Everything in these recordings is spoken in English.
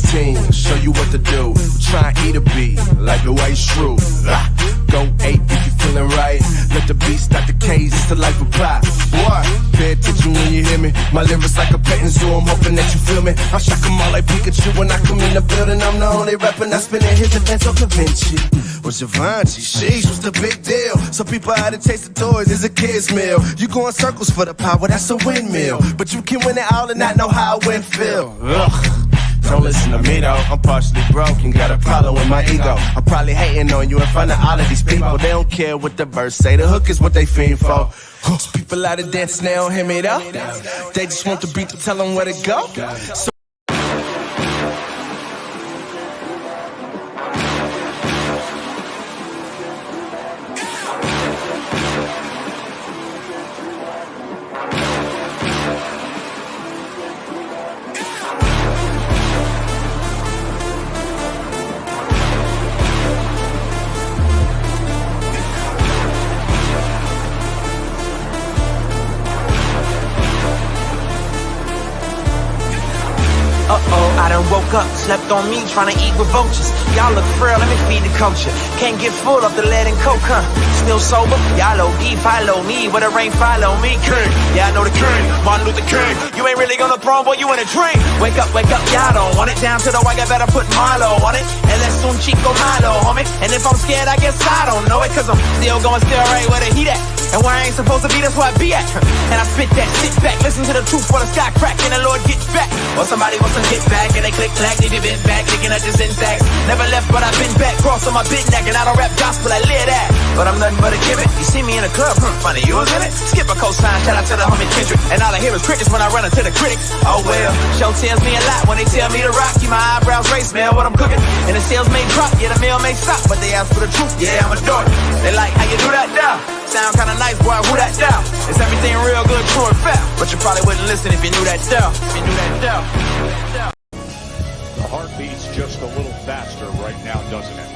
16, show you what to do. Try and eat a beat like the white shrew. Go 8 if you feeling right. Let the beat start the cage, it's the life of pop. Boy, pay attention when you hear me. My lyrics like a petting zoo, I'm hoping that you feel me. I shock 'em all like Pikachu when I come in the building. I'm the only rapper not spinning his defense of Da Vinci. Was Givenchy, sheesh, was the big deal. So people had to taste the toys as a kid's meal. You go in circles for the power, that's a windmill. But you can win it all and not know how it went feel. Ugh. Don't listen to me though, I'm partially broke and got a problem with my ego. I'm probably hating on you in front of all of these people. They don't care what the verse say, the hook is what they fiend for. People out of dance, they don't hear me though. They just want the beat to tell them where to go. So I done woke up, slept on me, trying to eat with vultures. Y'all look frail, let me feed the culture. Can't get full of the lead and coke, huh? Still sober? Y'all OD, follow me. Where the rain follow me, king. Yeah, I know the king, Martin Luther King. You ain't really on the throne, boy, you in a dream. Wake up, y'all don't want it. Down to the white, I better put Milo on it. And let's soon Chico Milo, homie. And if I'm scared, I guess I don't know it. Cause I'm still going still right where the heat at. And where I ain't supposed to be, that's where I be at. And I spit that, sit back, listen to the truth while the sky crack and the Lord gets back. Or somebody wants to get back and they click clack, leave you bent back, looking at the syntax. Never left, but I've been back, cross on my big neck, and I don't rap gospel, I live that. But I'm nothing but a gimmick. You see me in the club, funny, you was in it. Skip a cosign, shout out to the homie Kendrick. And all I hear is crickets when I run into the critics. Oh well, show tells me a lot when they tell me to rock. Keep my eyebrows raised, smell what I'm cooking. And the sales may drop, yeah, the mail may stop, but they ask for the truth, yeah, I'm a dork. They like, how you do that now? Sound kinda nice, boy, who that down? Is everything real good, true and fair? But you probably wouldn't listen if you knew that down. If you knew that down. The heart beats just a little faster right now, doesn't it?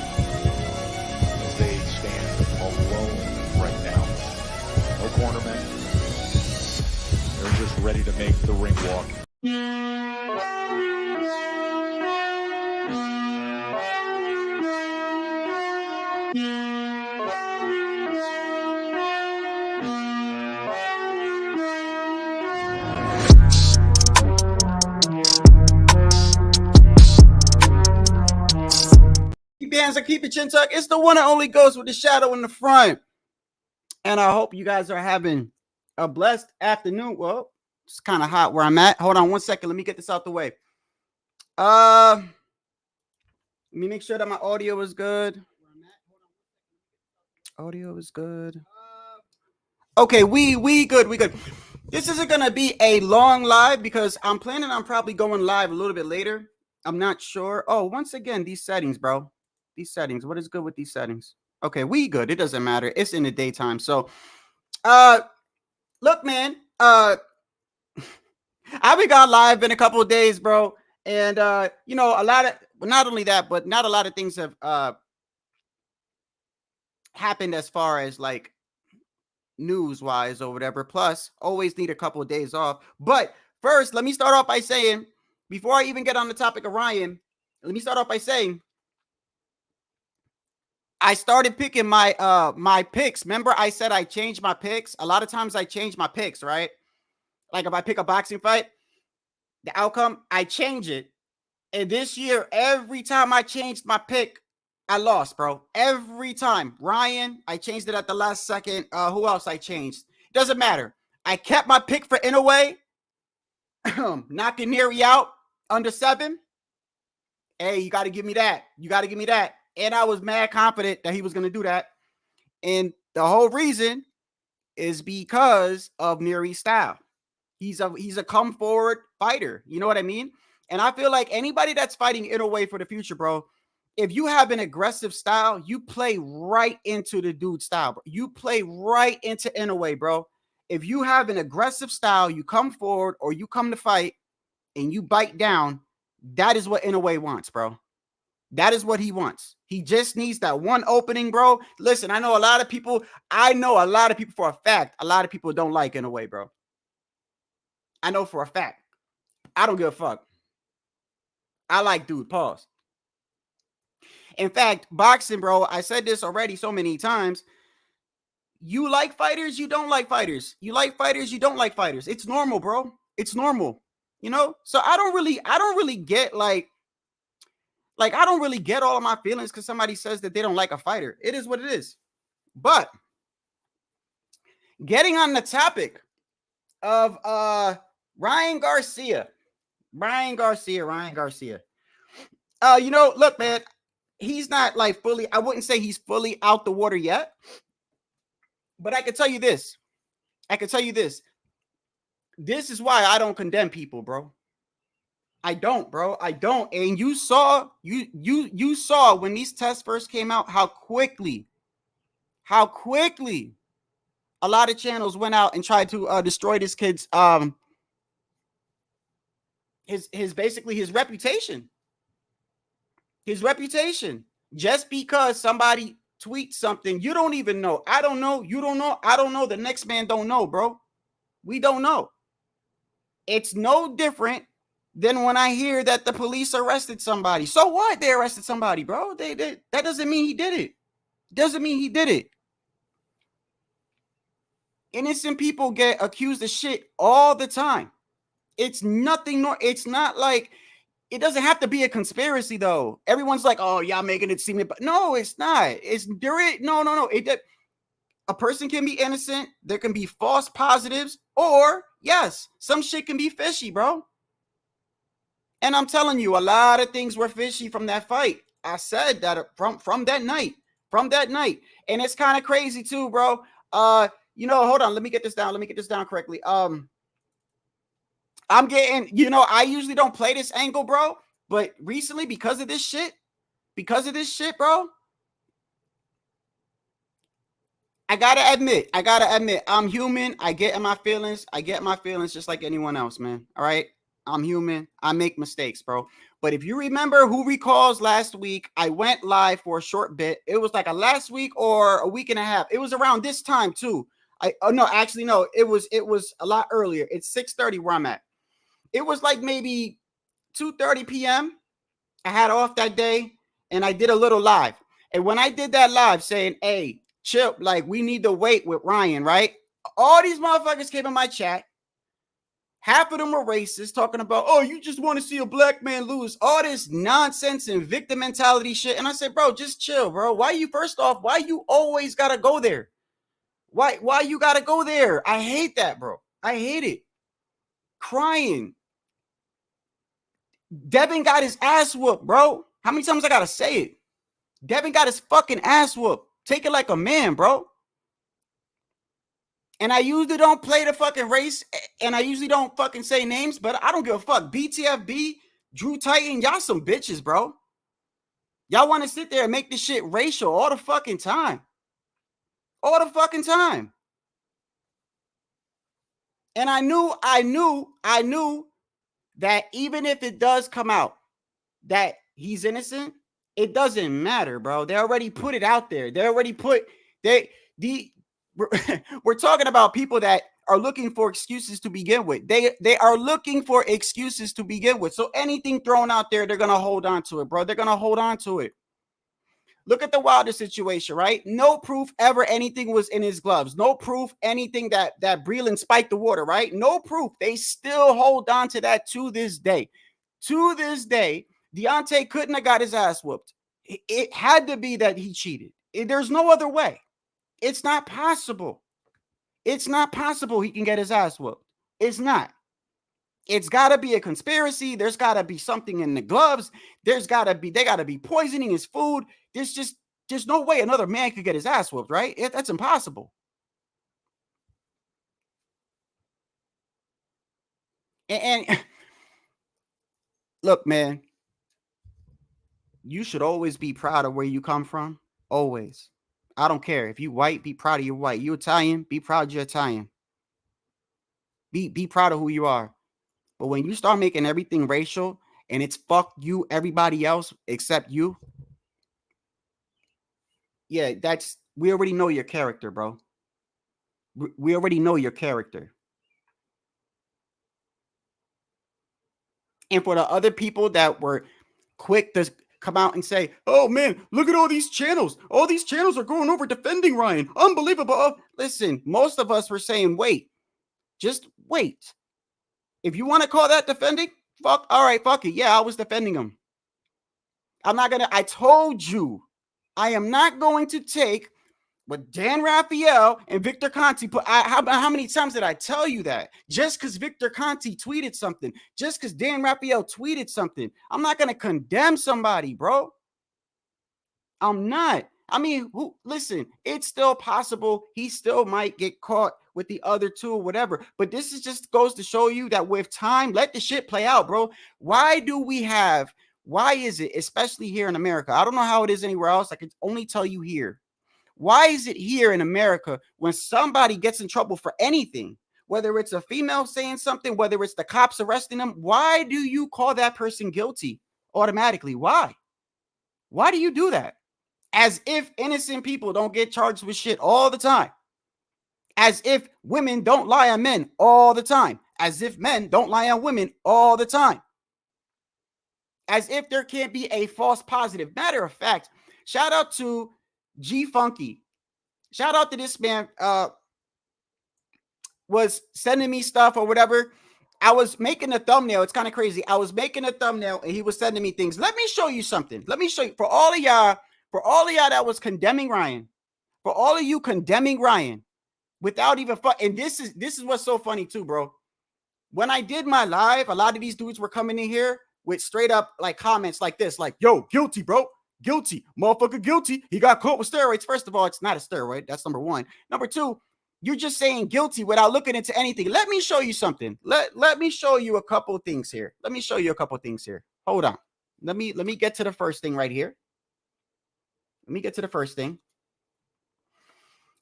As they stand alone right now. No cornermen. They're just ready to make the ring walk. Bands that keep your chin tucked. It's the one and only Ghost with the shadow in the front. And I hope you guys are having a blessed afternoon. Well, it's kind of hot where I'm at. Hold on one second. Let me get this out the way. Let me make sure that my audio is good. Audio is good. Okay, we good. This isn't gonna be a long live because I'm planning on probably going live a little bit later. I'm not sure. Oh, once again, these settings, bro. These settings. What is good with these settings? Okay, we good. It doesn't matter. It's in the daytime. So, look, man. I haven't gone live in a couple of days, bro. And you know, a lot of not only that, but not a lot of things have happened as far as like news-wise or whatever. Plus, always need a couple of days off. But first, let me start off by saying, before I even get on the topic of Ryan, let me start off by saying I started picking my my picks. Remember, I said I changed my picks. A lot of times I change my picks, right? Like if I pick a boxing fight, the outcome, I change it. And this year, every time I changed my pick, I lost, bro. Every time. Ryan, I changed it at the last second. Who else I changed? Doesn't matter. I kept my pick for Inouye. Knocking Neri out under 7. Hey, you got to give me that. You got to give me that. And I was mad confident that he was going to do that. And the whole reason is because of Neri's style. He's a come forward fighter. You know what I mean? And I feel like anybody that's fighting Inouye for the future, bro, if you have an aggressive style, you play right into the dude's style, bro. You play right into Inouye, bro. If you have an aggressive style, you come forward or you come to fight and you bite down, that is what Inouye wants, bro. That is what he wants. He just needs that one opening, bro. Listen, I know a lot of people for a fact, a lot of people don't like Inouye, bro. I know for a fact. I don't give a fuck. I like dude. Pause. In fact, boxing, bro, I said this already so many times. You like fighters, you don't like fighters. You like fighters, you don't like fighters. It's normal, bro. It's normal. You know? So I don't really get like I don't really get all of my feelings because somebody says that they don't like a fighter. It is what it is. But getting on the topic of Ryan Garcia. You know, look, man, he's not like fully, I wouldn't say he's fully out the water yet. But I can tell you this. This is why I don't condemn people, bro. I don't, bro. I don't. And you saw when these tests first came out how quickly a lot of channels went out and tried to destroy this kid's his basically his reputation. His reputation. Just because somebody tweets something you don't even know. I don't know. You don't know. I don't know. The next man don't know, bro. We don't know. It's no different than when I hear that the police arrested somebody. So what? They arrested somebody, bro. That doesn't mean he did it. Doesn't mean he did it. Innocent people get accused of shit all the time. It's nothing. It's not like, it doesn't have to be a conspiracy though. Everyone's like, oh, y'all making it seem, but no, it's not. It's there. No. A person can be innocent. There can be false positives, or yes, some shit can be fishy, bro. And I'm telling you, a lot of things were fishy from that fight. I said that from that night. And it's kind of crazy too, bro. You know, hold on. Let me get this down correctly. I'm getting, you know, I usually don't play this angle, bro. But recently, because of this shit, bro, I gotta admit, I'm human. I get in my feelings just like anyone else, man. All right. I'm human. I make mistakes, bro. But if you remember, who recalls last week, I went live for a short bit. It was like a last week or a week and a half. It was around this time too. It was a lot earlier. It's 6:30 where I'm at. It was like maybe 2:30 p.m. I had off that day and I did a little live. And when I did that live saying, hey, chill, like we need to wait with Ryan, right? All these motherfuckers came in my chat. Half of them were racist, talking about, oh, you just want to see a black man lose. All this nonsense and victim mentality shit. And I said, bro, just chill, bro. Why you always got to go there? Why you got to go there? I hate that, bro. I hate it. Crying. Devin got his ass whooped, bro. How many times I got to say it? Devin got his fucking ass whooped. Take it like a man, bro. And I usually don't play the fucking race, and I usually don't fucking say names, but I don't give a fuck. BTFB, Drew Titan, y'all some bitches, bro. Y'all want to sit there and make this shit racial all the fucking time. All the fucking time. And I knew that even if it does come out that he's innocent, it doesn't matter, bro. They already put it out there. We're talking about people that are looking for excuses to begin with. They are looking for excuses to begin with. So anything thrown out there, they're going to hold on to it, bro. They're going to hold on to it. Look at the Wilder situation, right? No proof ever anything was in his gloves. No proof anything that Breland spiked the water, right? No proof. They still hold on to that to this day. To this day, Deontay couldn't have got his ass whooped. It had to be that he cheated. There's no other way. It's not possible. It's not possible he can get his ass whooped. It's not. It's got to be a conspiracy. There's got to be something in the gloves. They got to be poisoning his food. There's no way another man could get his ass whooped, right? That's impossible. And look, man, you should always be proud of where you come from. Always. I don't care. If you white, be proud of your white. You Italian, be proud you're Italian. Be proud of who you are. But when you start making everything racial and it's fuck you, everybody else except you, yeah, we already know your character, bro. We already know your character. And for the other people that were quick to come out and say, oh man, look at all these channels. All these channels are going over defending Ryan. Unbelievable. Listen, most of us were saying, wait, just wait. If you want to call that defending, fuck, all right, fuck it. Yeah, I was defending him. I told you, I am not going to take what Dan Raphael and Victor Conti put. How many times did I tell you that? Just because Victor Conti tweeted something, just because Dan Raphael tweeted something, I'm not going to condemn somebody, bro. I'm not. I mean, listen, it's still possible. He still might get caught with the other two or whatever. But this is just goes to show you that with time, let the shit play out, bro. Why is it, especially here in America? I don't know how it is anywhere else. I can only tell you here. Why is it here in America when somebody gets in trouble for anything, whether it's a female saying something, whether it's the cops arresting them, why do you call that person guilty automatically? Why? Why do you do that? As if innocent people don't get charged with shit all the time. As if women don't lie on men all the time. As if men don't lie on women all the time. As if there can't be a false positive. Matter of fact, shout out to G Funky. Shout out to this man, was sending me stuff or whatever. I was making a thumbnail. It's kind of crazy. I was making a thumbnail and he was sending me things. Let me show you something. Let me show you for all of y'all that was condemning Ryan, for all of you condemning Ryan without even and this is what's so funny too, bro. When I did my live, a lot of these dudes were coming in here with straight up like comments like this, like, yo, guilty, bro. Guilty, motherfucker, guilty. He got caught with steroids. First of all, it's not a steroid. That's number one. Number two, you're just saying guilty without looking into anything. Let me show you something. Let me show you a couple things here. Let me show you a couple things here. Hold on. Let me get to the first thing right here. Let me get to the first thing.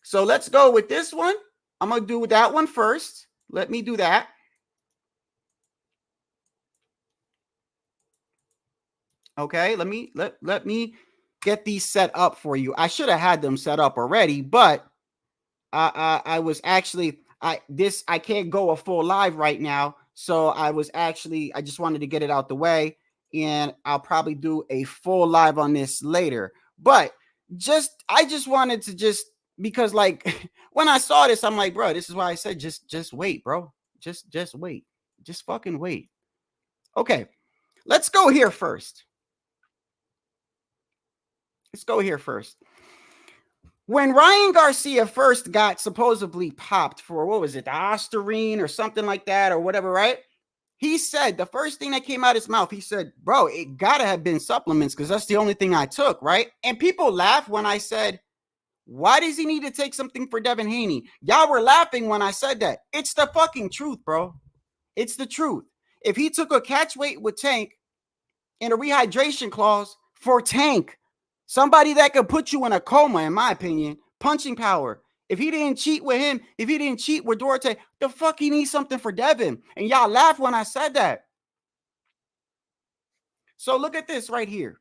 So let's go with this one. I'm going to do that one first. Let me do that. Okay, let me get these set up for you. I should have had them set up already, but I was actually I can't go a full live right now, so I just wanted to get it out the way, and I'll probably do a full live on this later. But I just wanted to because like when I saw this, I'm like, bro, this is why I said just wait, bro. Just wait. Just fucking wait. Okay, let's go here first. Let's go here first. When Ryan Garcia first got supposedly popped for, what was it, the Ostarine or something like that or whatever, right? He said, the first thing that came out of his mouth, he said, bro, it gotta have been supplements because that's the only thing I took, right? And people laughed when I said, why does he need to take something for Devin Haney? Y'all were laughing when I said that. It's the fucking truth, bro. It's the truth. If he took a catch weight with Tank and a rehydration clause for Tank, somebody that could put you in a coma, in my opinion, punching power. If he didn't cheat with him, if he didn't cheat with Duarte, the fuck he needs something for Devin. And y'all laughed when I said that. So look at this right here.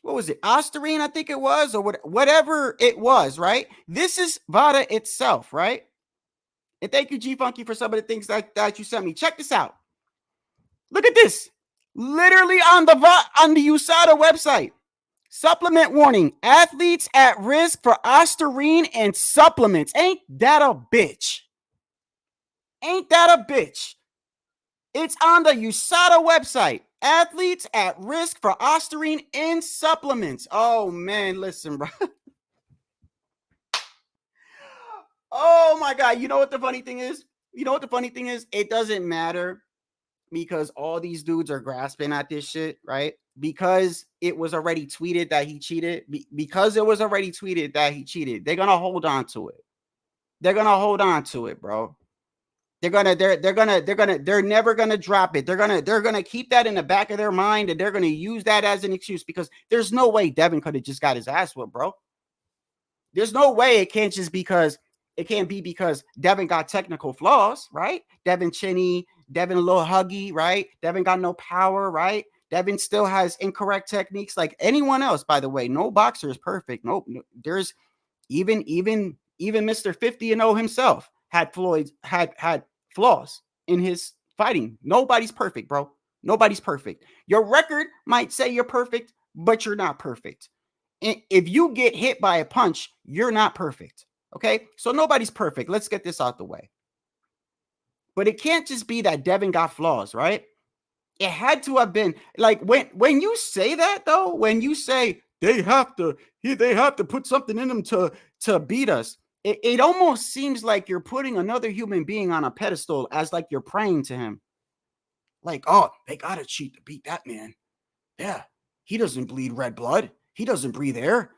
What was it? Ostarine, I think it was, or whatever it was, right? This is VADA itself, right? And thank you, G Funky, for some of the things that you sent me. Check this out. Look at this. Literally on the USADA website. Supplement warning. Athletes at risk for Ostarine and supplements. Ain't that a bitch? Ain't that a bitch? It's on the USADA website. Athletes at risk for Ostarine and supplements. Oh, man, listen, bro. Oh, my God. You know what the funny thing is? It doesn't matter because all these dudes are grasping at this shit, right? Because it was already tweeted that he cheated. Because it was already tweeted that he cheated. They're going to hold on to it. They're going to hold on to it, bro. They're never gonna drop it. They're gonna keep that in the back of their mind, and they're gonna use that as an excuse because there's no way Devin could have just got his ass whipped, bro. There's no way it can't be because Devin got technical flaws, right? Devin chinny, Devin a little huggy, right? Devin got no power, right? Devin still has incorrect techniques like anyone else, by the way. No boxer is perfect. No, there's even Mr. 50-0 himself had flaws in his fighting. Nobody's perfect, bro. Nobody's perfect. Your record might say you're perfect, but you're not perfect. And if you get hit by a punch, you're not perfect. Okay? So nobody's perfect. Let's get this out the way. But it can't just be that Devin got flaws, right? It had to have been like when you say that though, when you say they have to put something in them to beat us, it almost seems like you're putting another human being on a pedestal as like you're praying to him. Like, oh, they gotta cheat to beat that man. Yeah, he doesn't bleed red blood. He doesn't breathe air.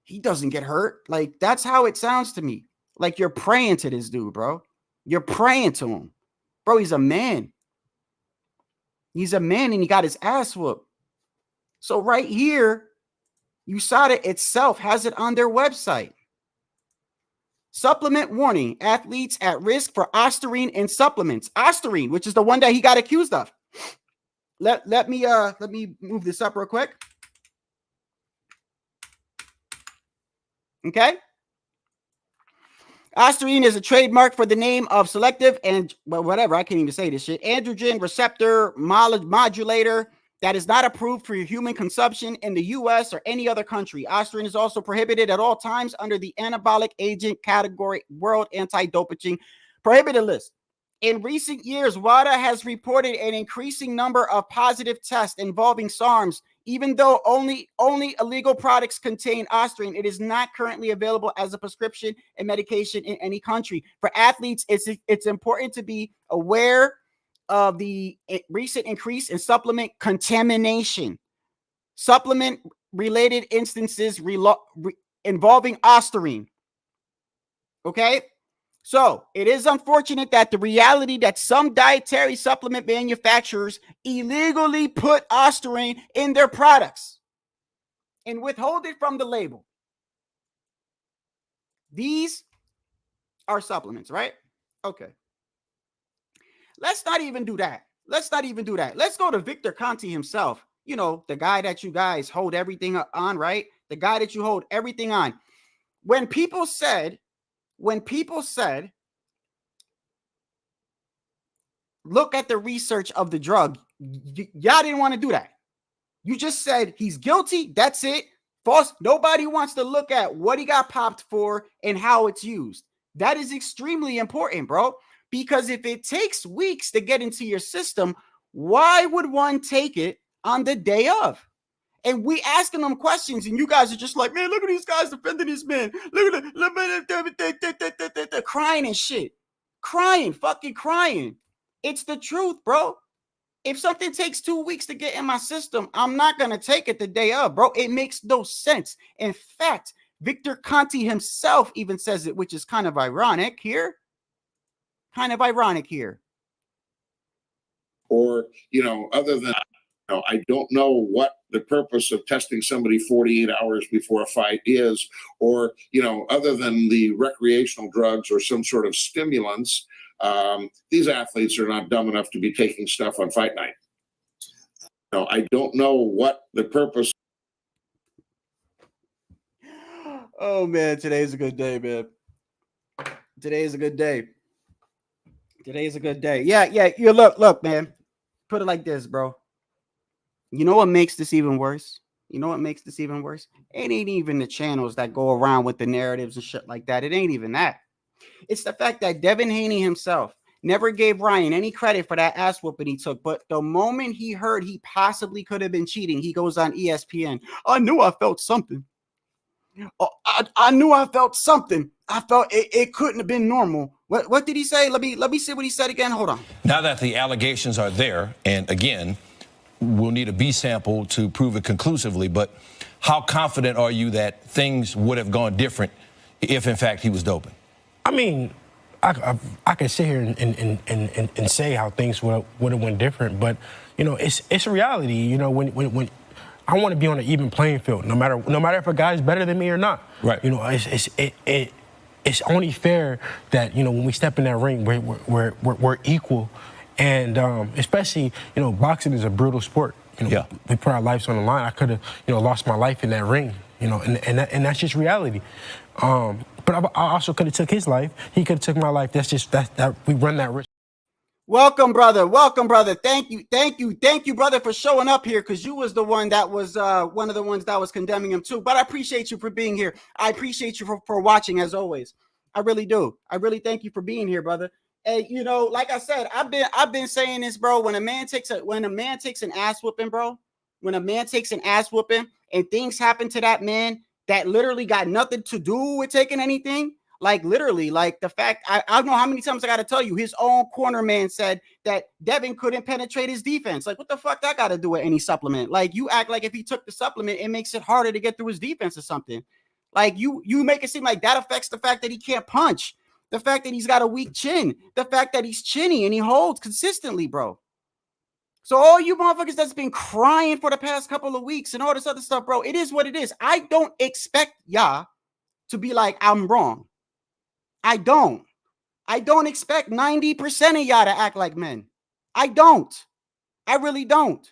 He doesn't get hurt. Like, that's how it sounds to me. Like you're praying to this dude, bro. You're praying to him. Bro, he's a man. He's a man and he got his ass whooped. So right here, USADA itself has it on their website. Supplement warning, athletes at risk for ostarine in supplements. Ostarine, which is the one that he got accused of. Let me move this up real quick. Okay. Ostarine is a trademark for the name of selective and whatever, I can't even say this shit, androgen receptor modulator that is not approved for human consumption in the U.S. or any other country. Ostarine is also prohibited at all times under the anabolic agent category World Anti-Doping Prohibited List. In recent years, WADA has reported an increasing number of positive tests involving SARMs. Even though only illegal products contain ostarine, it is not currently available as a prescription and medication in any country. For athletes, it's important to be aware of the recent increase in supplement contamination. Supplement-related instances involving ostarine. Okay? So it is unfortunate that the reality that some dietary supplement manufacturers illegally put ostarine in their products and withhold it from the label. These are supplements, right? Okay. Let's not even do that. Let's go to Victor Conti himself. You know, the guy that you guys hold everything on, right? The guy that you hold everything on. When people said, look at the research of the drug, y'all didn't want to do that. You just said he's guilty. That's it. False. Nobody wants to look at what he got popped for and how it's used. That is extremely important, bro. Because if it takes weeks to get into your system, why would one take it on the day of? And we asking them questions, and you guys are just like, man, look at these guys defending this man. Look at the crying and shit. Fucking crying. It's the truth, bro. If something takes 2 weeks to get in my system, I'm not going to take it the day of, bro. It makes no sense. In fact, Victor Conti himself even says it, which is kind of ironic here. Or, other than, I don't know what the purpose of testing somebody 48 hours before a fight is, or, other than the recreational drugs or some sort of stimulants, these athletes are not dumb enough to be taking stuff on fight night. I don't know what the purpose. Oh man, today's a good day, man. Today's a good day. Yeah. You look, man. Put it like this, bro. You know what makes this even worse? It ain't even the channels that go around with the narratives and shit like that. It ain't even that. It's the fact that Devin Haney himself never gave Ryan any credit for that ass whooping he took. But the moment he heard he possibly could have been cheating, he goes on ESPN. I knew I felt something. I knew I felt something. I felt it couldn't have been normal. What did he say? Let me see what he said again. Hold on. Now that the allegations are there, and again, we'll need a B sample to prove it conclusively, but how confident are you that things would have gone different if, in fact, he was doping? I mean, I can sit here and say how things would have went different, but it's a reality. When I want to be on an even playing field, no matter if a guy's better than me or not. Right. It's only fair that when we step in that ring, we're equal, and especially boxing is a brutal sport. Yeah. We put our lives on the line. I could have lost my life in that ring. And that's just reality. But I also could have took his life. He could have took my life. That's just that we run that risk. Welcome, brother. Welcome, brother. Thank you, brother, for showing up here, because you was the one that was one of the ones that was condemning him too. But I appreciate you for being here. I appreciate you for watching, as always. I really do. I really thank you for being here, brother. And you know, like I said, I've been saying this, bro. When a man takes an ass whooping, bro, when a man takes an ass whooping and things happen to that man that literally got nothing to do with taking anything. Like literally, like the fact, I don't know how many times I got to tell you, his own corner man said that Devin couldn't penetrate his defense. Like, what the fuck that got to do with any supplement? Like, you act like if he took the supplement, it makes it harder to get through his defense or something. Like, you make it seem like that affects the fact that he can't punch, the fact that he's got a weak chin, the fact that he's chinny and he holds consistently, bro. So all you motherfuckers that's been crying for the past couple of weeks and all this other stuff, bro, it is what it is. I don't expect y'all to be like, I'm wrong. I don't expect 90% of y'all to act like men. I don't. I really don't.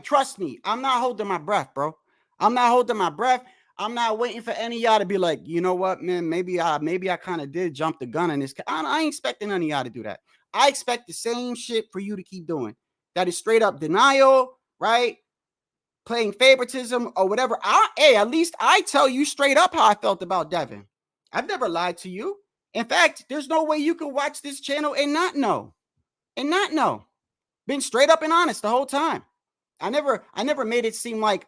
Trust me, I'm not holding my breath, bro. I'm not holding my breath. I'm not waiting for any of y'all to be like, you know what, man, maybe I kind of did jump the gun on this. I ain't expecting none of y'all to do that. I expect the same shit for you to keep doing. That is straight up denial, right? Playing favoritism or whatever. At least I tell you straight up how I felt about Devin. I've never lied to you. In fact, there's no way you can watch this channel and not know. Been straight up and honest the whole time. I never made it seem like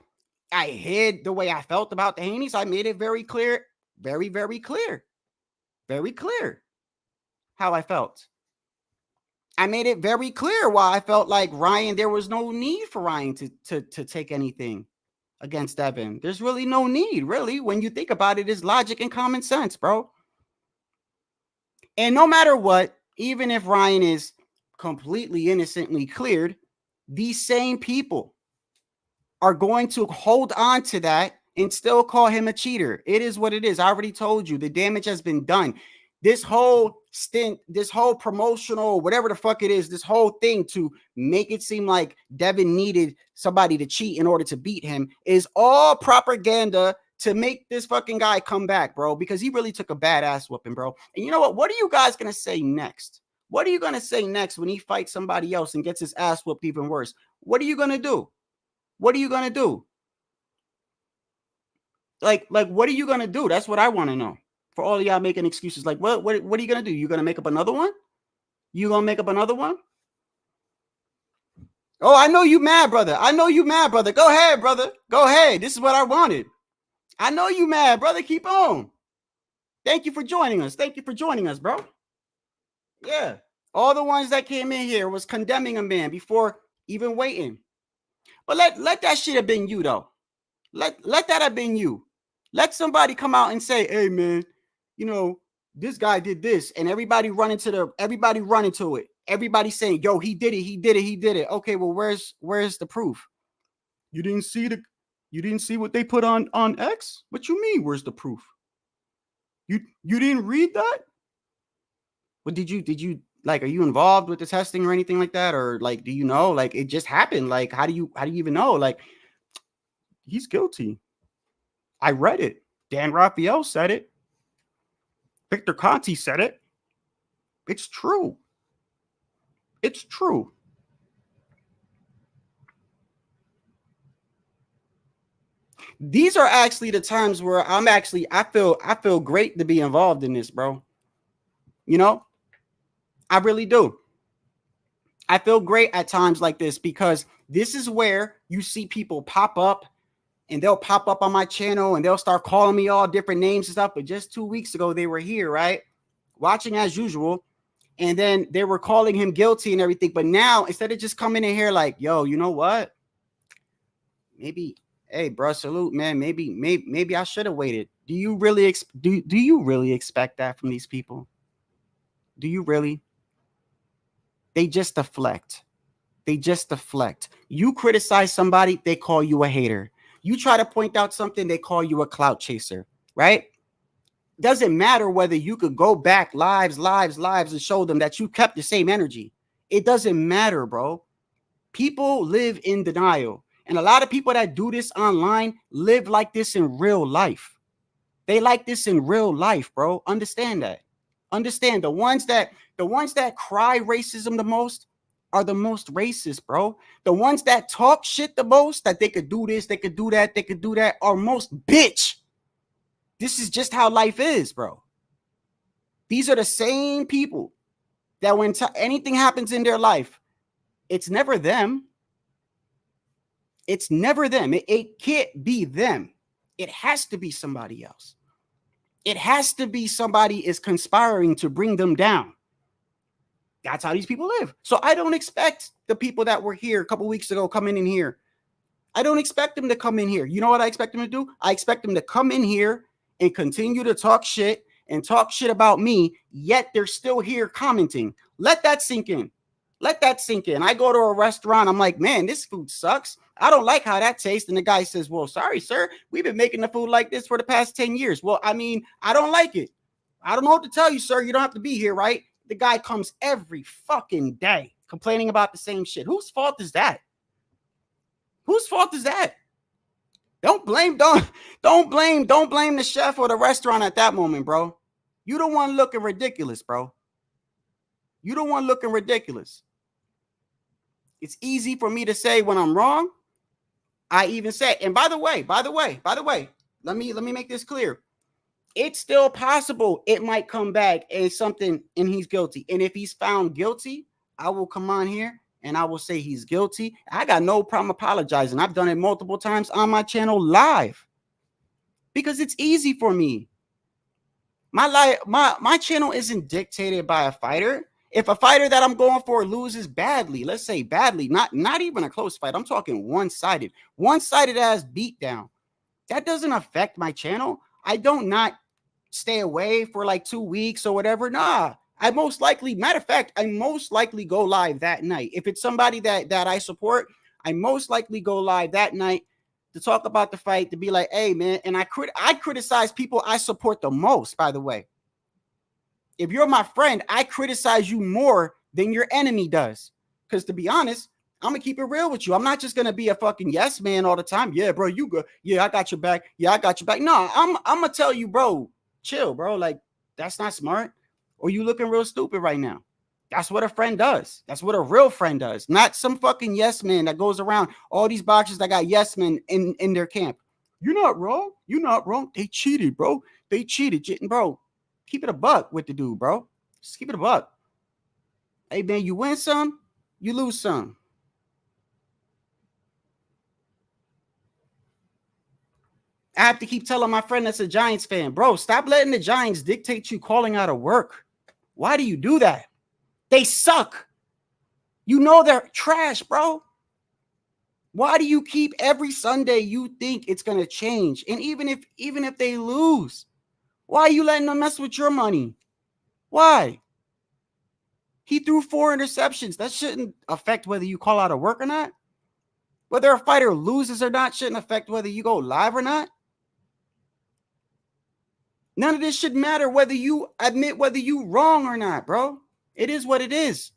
I hid the way I felt about the Haneys. I made it very clear, very, very clear how I felt. I made it very clear why I felt like Ryan, there was no need for Ryan to take anything against Devin. There's really no need, really. When you think about it, it's logic and common sense, bro. And no matter what, even if Ryan is completely innocently cleared, these same people are going to hold on to that and still call him a cheater. It is what it is. I already told you, the damage has been done. This whole stint, this whole promotional, whatever the fuck it is, this whole thing to make it seem like Devin needed somebody to cheat in order to beat him is all propaganda to make this fucking guy come back, bro, because he really took a badass whooping, bro. And you know what? What are you guys going to say next? What are you going to say next when he fights somebody else and gets his ass whooped even worse? What are you going to do? What are you going to do? Like, what are you going to do? That's what I want to know. For all of y'all making excuses, like, what are you going to do? You going to make up another one? You going to make up another one? Oh, I know you mad, brother. Go ahead, brother. Go ahead. This is what I wanted. I know you mad, brother. Keep on. Thank you for joining us. Bro. Yeah. All the ones that came in here was condemning a man before even waiting. But let that shit have been you, though. Let that have been you. Let somebody come out and say, hey, man, you know, this guy did this, and everybody run into it. Everybody saying, yo, he did it. Okay, well, where's the proof? You didn't see what they put on X? What you mean, where's the proof? You didn't read that? What did you like, are you involved with the testing or anything like that? Or like, do you know, like, it just happened? Like, how do you even know? Like, he's guilty. I read it. Dan Raphael said it. Victor Conti said it. It's true. These are actually the times where I feel great to be involved in this, bro. You know, I really do. I feel great at times like this because this is where you see people pop up and they'll pop up on my channel and they'll start calling me all different names and stuff. But just 2 weeks ago, they were here, right? Watching as usual. And then they were calling him guilty and everything. But now, instead of just coming in here like, yo, you know what? Maybe, hey, bro, salute, man. Maybe I should have waited. Do you really expect that from these people? Do you really? They just deflect. You criticize somebody, they call you a hater. You try to point out something, they call you a clout chaser, right? Doesn't matter whether you could go back lives and show them that you kept the same energy. It doesn't matter, bro. People live in denial. And a lot of people that do this online live like this in real life. They like this in real life, bro. Understand that. Understand, the ones that cry racism the most are the most racist, bro. The ones that talk shit the most, that they could do this, they could do that, they could do that, are most bitch. This is just how life is, bro. These are the same people that when anything happens in their life, it's never them. It's never them. It can't be them. It has to be somebody else. It has to be somebody is conspiring to bring them down. That's how these people live. So I don't expect the people that were here a couple weeks ago coming in here. I don't expect them to come in here. You know what I expect them to do? I expect them to come in here and continue to talk shit about me, yet they're still here commenting. Let that sink in. Let that sink in. I go to a restaurant. I'm like, man, this food sucks. I don't like how that tastes. And the guy says, well, sorry, sir. We've been making the food like this for the past 10 years. Well, I mean, I don't like it. I don't know what to tell you, sir. You don't have to be here, right? The guy comes every fucking day complaining about the same shit. Whose fault is that? Whose fault is that? Don't blame the chef or the restaurant at that moment, bro. You don't want looking ridiculous, bro. You don't want looking ridiculous. It's easy for me to say when I'm wrong. I even say, and by the way, let me make this clear. It's still possible it might come back as something and he's guilty. And if he's found guilty, I will come on here and I will say he's guilty. I got no problem apologizing. I've done it multiple times on my channel live because it's easy for me. My channel isn't dictated by a fighter. If a fighter that I'm going for loses badly, let's say badly, not even a close fight, I'm talking one-sided ass beatdown, that doesn't affect my channel. I don't not stay away for like 2 weeks or whatever. Nah, matter of fact, I most likely go live that night. If it's somebody that I support, I most likely go live that night to talk about the fight, to be like, hey, man, and I criticize people I support the most, by the way. If you're my friend, I criticize you more than your enemy does. Because to be honest, I'm going to keep it real with you. I'm not just going to be a fucking yes man all the time. Yeah, bro, you go. Yeah, I got your back. Yeah, I got your back. No, I'm going to tell you, bro, chill, bro. Like, that's not smart. Or you looking real stupid right now. That's what a friend does. That's what a real friend does. Not some fucking yes man that goes around all these boxers that got yes men in their camp. You're not wrong. You're not wrong. They cheated, bro. They cheated. Bro, keep it a buck with the dude, bro. Just keep it a buck. Hey, man, you win some, you lose some. I have to keep telling my friend that's a Giants fan, bro, stop letting the Giants dictate you calling out of work. Why do you do that? They suck. You know they're trash, bro. Why do you keep every Sunday you think it's going to change? And even if they lose, why are you letting them mess with your money? Why? He threw 4 interceptions. That shouldn't affect whether you call out of work or not. Whether a fighter loses or not shouldn't affect whether you go live or not. None of this should matter whether you admit whether you wrong or not, bro. It is what it is.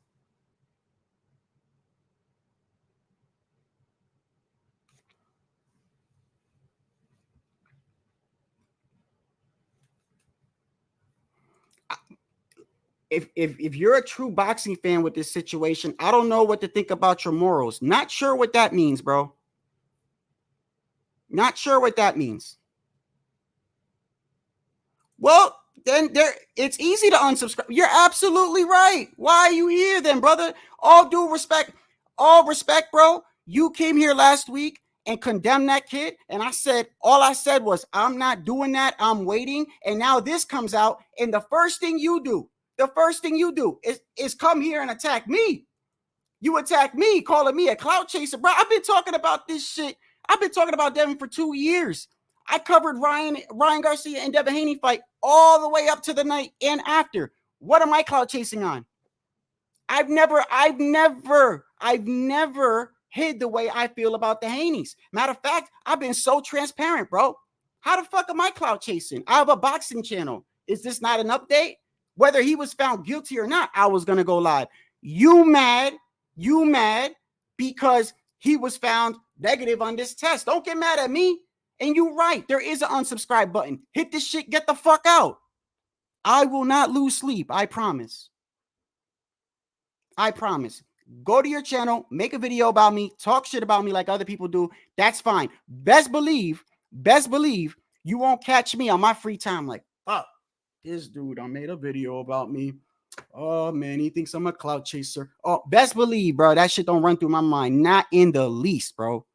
If you're a true boxing fan with this situation, I don't know what to think about your morals. Not sure what that means, bro. Not sure what that means. Well, then it's easy to unsubscribe. You're absolutely right. Why are you here then, brother? All due respect, bro. You came here last week and condemned that kid, and all I said was, I'm not doing that. I'm waiting. And now this comes out, and the first thing you do is come here and attack me. You attack me, calling me a clout chaser, bro. I've been talking about this shit. I've been talking about Devin for 2 years. I covered Ryan Garcia and Devin Haney fight all the way up to the night and after. What am I clout chasing on? I've never hid the way I feel about the Haneys. Matter of fact, I've been so transparent, bro. How the fuck am I clout chasing? I have a boxing channel. Is this not an update? Whether he was found guilty or not, I was going to go live. You mad because he was found negative on this test. Don't get mad at me. And you're right. There is an unsubscribe button. Hit this shit. Get the fuck out. I will not lose sleep. I promise. I promise. Go to your channel, make a video about me, talk shit about me like other people do. That's fine. Best believe you won't catch me on my free time like, oh, this dude, I made a video about me. Oh, man, he thinks I'm a clout chaser. Oh, best believe, bro, that shit don't run through my mind. Not in the least, bro.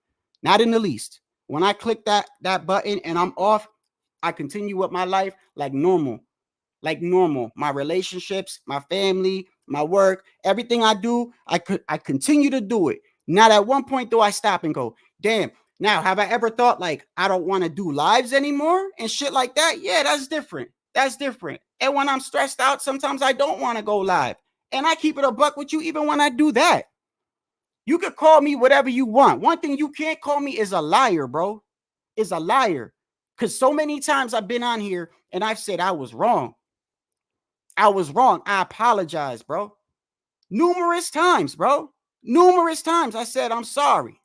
Not in the least. When I click that button and I'm off, I continue with my life like normal. Like normal. My relationships, my family, my work, everything I do, I continue to do it. Not at one point do I stop and go, damn. Now, have I ever thought like I don't want to do lives anymore and shit like that? Yeah, that's different. That's different. And when I'm stressed out, sometimes I don't want to go live. And I keep it a buck with you even when I do that. You could call me whatever you want. One thing you can't call me is a liar, bro. Is a liar. Because so many times I've been on here and I've said I was wrong. I was wrong. I apologize, bro. Numerous times, bro. Numerous times I said I'm sorry.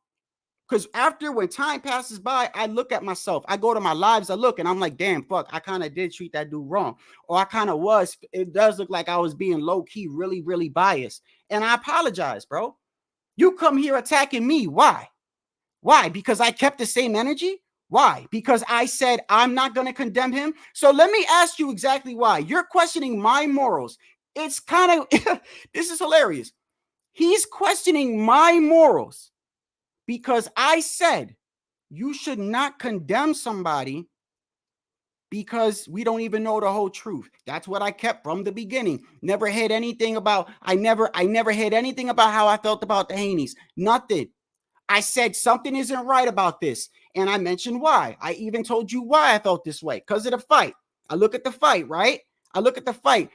Because after, when time passes by, I look at myself. I go to my lives, I look, and I'm like, damn, fuck, I kind of did treat that dude wrong. Or I kind of was. It does look like I was being low-key, really, really biased. And I apologize, bro. You come here attacking me. Why? Why? Because I kept the same energy? Why? Because I said I'm not going to condemn him? So let me ask you exactly why. You're questioning my morals. It's kind of, this is hilarious. He's questioning my morals. Because I said you should not condemn somebody because we don't even know the whole truth. That's what I kept from the beginning. Never had anything about, I never had anything about how I felt about the Haneys. Nothing. I said something isn't right about this. And I mentioned why. I even told you why I felt this way. Because of the fight. I look at the fight, right? I look at the fight.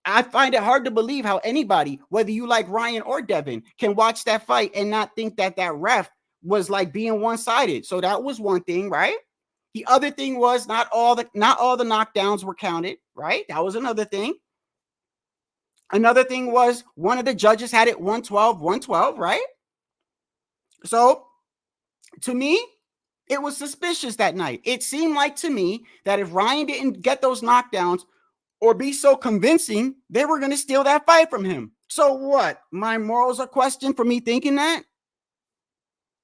I find it hard to believe how anybody, whether you like Ryan or Devin, can watch that fight and not think that that ref was like being one-sided. So that was one thing, right? The other thing was not all the knockdowns were counted, right? That was another thing. Another thing was one of the judges had it 112, right? So to me, it was suspicious that night. It seemed like to me that if Ryan didn't get those knockdowns or be so convincing, they were going to steal that fight from him. So what? My morals are questioned for me thinking that?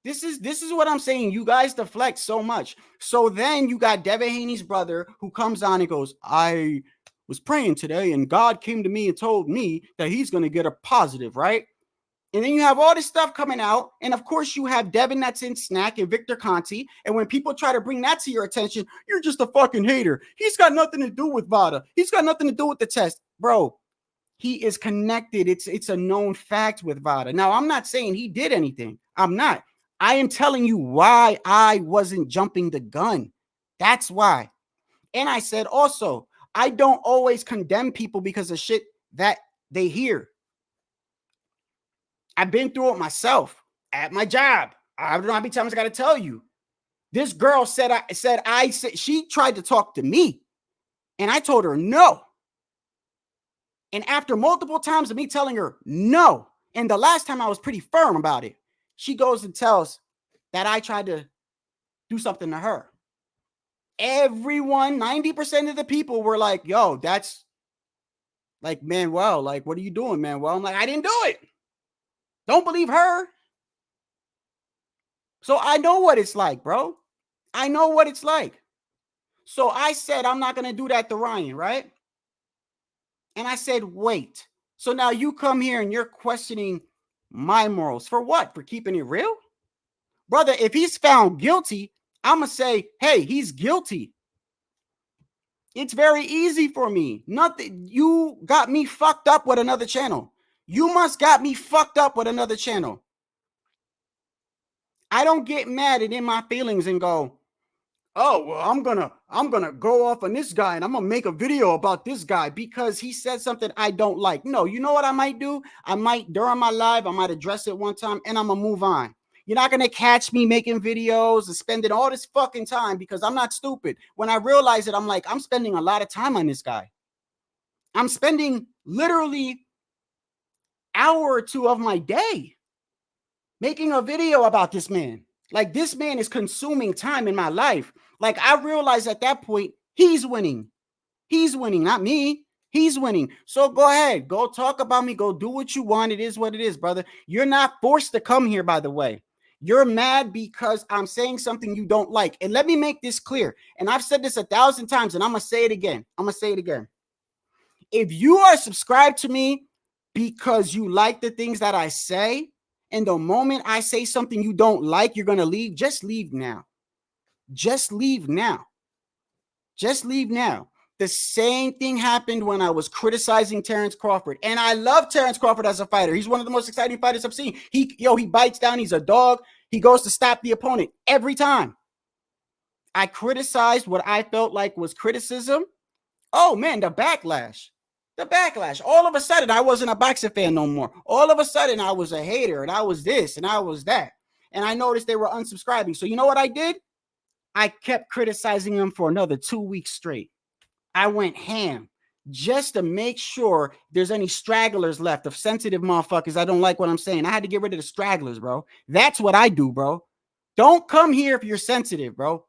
This is what I'm saying. You guys deflect so much. So then you got Devin Haney's brother who comes on and goes, I was praying today and God came to me and told me that he's going to get a positive, right? And then you have all this stuff coming out. And of course you have Devin that's in Snack and Victor Conti. And when people try to bring that to your attention, you're just a fucking hater. He's got nothing to do with VADA. He's got nothing to do with the test. Bro, he is connected. It's a known fact with VADA. Now, I'm not saying he did anything. I'm not. I am telling you why I wasn't jumping the gun. That's why. And I said also, I don't always condemn people because of shit that they hear. I've been through it myself at my job. I don't know how many times I got to tell you. This girl said she tried to talk to me and I told her no. And after multiple times of me telling her no, and the last time I was pretty firm about it, she goes and tells that I tried to do something to her. Everyone, 90% of the people were like, yo, that's like, Manuel, like, what are you doing, Manuel? I'm like, I didn't do it. Don't believe her. So I know what it's like, bro. I know what it's like. So I said, I'm not going to do that to Ryan, right? And I said, wait. So now you come here and you're questioning my morals. For what? For keeping it real? Brother, if he's found guilty, I'm going to say, hey, he's guilty. It's very easy for me. Nothing. You got me fucked up with another channel. You must got me fucked up with another channel. I don't get mad and in my feelings and go, oh, well, I'm gonna go off on this guy and I'm gonna make a video about this guy because he said something I don't like. No, you know what I might do? I might, during my live, I might address it one time and I'm gonna move on. You're not gonna catch me making videos and spending all this fucking time because I'm not stupid. When I realize it, I'm like, I'm spending a lot of time on this guy. I'm spending literally hour or two of my day making a video about this man. Like, this man is consuming time in my life. Like, I realized at that point, he's winning. He's winning, not me. He's winning. So go ahead. Go talk about me. Go do what you want. It is what it is, brother. You're not forced to come here, by the way. You're mad because I'm saying something you don't like. And let me make this clear. And I've said this 1,000 times, and I'm going to say it again. If you are subscribed to me because you like the things that I say, and the moment I say something you don't like, you're going to leave, just leave now. Just leave now. Just leave now. The same thing happened when I was criticizing Terrence Crawford. And I love Terrence Crawford as a fighter. He's one of the most exciting fighters I've seen. He bites down. He's a dog. He goes to stop the opponent every time. I criticized what I felt like was criticism. Oh, man, the backlash. All of a sudden, I wasn't a boxing fan no more. All of a sudden, I was a hater, and I was this, and I was that. And I noticed they were unsubscribing. So you know what I did? I kept criticizing them for another 2 weeks straight. I went ham just to make sure there's any stragglers left of sensitive motherfuckers that don't like what I'm saying. I had to get rid of the stragglers, bro. That's what I do, bro. Don't come here if you're sensitive, bro.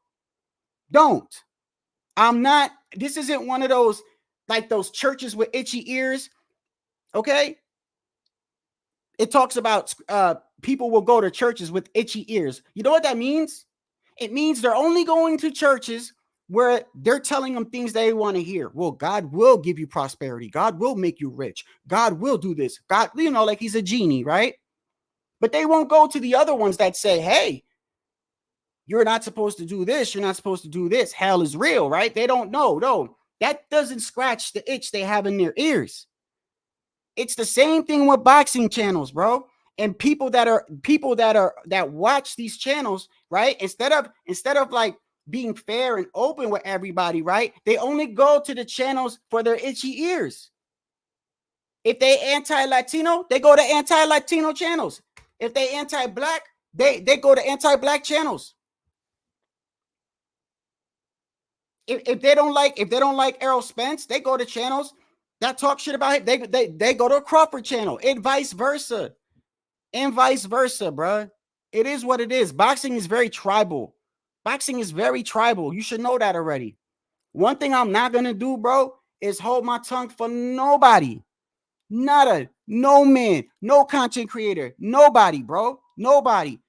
Don't. I'm not. This isn't one of those, like those churches with itchy ears, okay? It talks about people will go to churches with itchy ears. You know what that means? It means they're only going to churches where they're telling them things they want to hear. Well, God will give you prosperity. God will make you rich. God will do this. God, you know, like he's a genie, right? But they won't go to the other ones that say, hey, you're not supposed to do this. You're not supposed to do this. Hell is real, right? They don't know. No, that doesn't scratch the itch they have in their ears. It's the same thing with boxing channels, bro. And people that watch these channels, right? Instead of like being fair and open with everybody, right? They only go to the channels for their itchy ears. If they anti-Latino, they go to anti-Latino channels. If they anti-black, they go to anti-black channels. If they don't like Errol Spence, they go to channels that talk shit about him. They go to a Crawford channel, and vice versa. Bro. It is what it is. Boxing is very tribal. You should know that already. One thing I'm not going to do, bro, is hold my tongue for nobody. No man, no content creator, nobody, bro. Nobody.